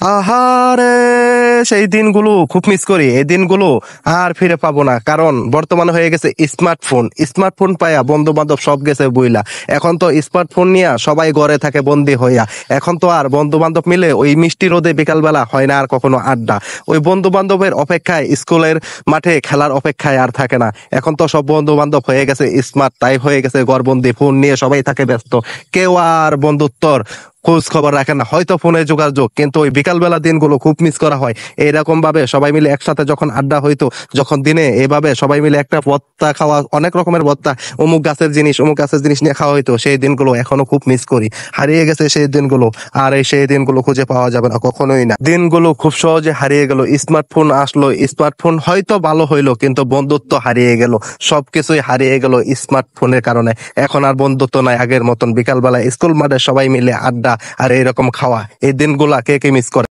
আহারে, সেই দিনগুলো খুব মিস করি। এই দিনগুলো আর ফিরে পাবো না, কারণ বর্তমানে হয়ে গেছে স্মার্টফোন। স্মার্টফোন পাইয়া বন্ধু বান্ধব সব গেছে বইলা। এখন তো স্মার্টফোন নিয়ে সবাই ঘরে থাকে বন্দি হইয়া। এখন তো আর বন্ধু বান্ধব মিলে ওই মিষ্টি রোদে বিকালবেলা হয় না আর কখনো আড্ডা। ওই বন্ধু বান্ধবের অপেক্ষায়, স্কুলের মাঠে খেলার অপেক্ষায় আর থাকে না। এখন তো সব বন্ধু বান্ধব হয়ে গেছে স্মার্ট, তাই হয়ে গেছে ঘরবন্দি, ফোন নিয়ে সবাই থাকে ব্যস্ত। কেউ আর বন্ধুত্বর খোঁজ খবর রাখে না, হয়তো ফোনে যোগাযোগ, কিন্তু ওই বিকালবেলা দিনগুলো খুব মিস করা হয়। এইরকম ভাবে সবাই মিলে একসাথে যখন আড্ডা হইতো, যখন দিনে এভাবে সবাই মিলে একটা ভর্তা খাওয়া, অনেক রকমের ভর্তা, অমুক গাছের জিনিস অমুক গাছের জিনিস নিয়ে খাওয়া হইতো, সেই দিনগুলো এখনো খুব মিস করি। হারিয়ে গেছে সেই দিনগুলো, আর সেই দিনগুলো খুঁজে পাওয়া যাবে না কখনোই না। দিনগুলো খুব সহজে হারিয়ে গেল। স্মার্টফোন আসলো, স্মার্টফোন হয়তো ভালো হইলো, কিন্তু বন্ধুত্ব হারিয়ে গেল। সবকিছুই হারিয়ে গেল স্মার্টফোনের কারণে। এখন আর বন্ধুত্ব নাই আগের মতন। বিকালবেলা স্কুল মাঠে সবাই মিলে আড্ডা আর এইরকম খাওয়া, এই দিনগুলা কে কে মিস করে?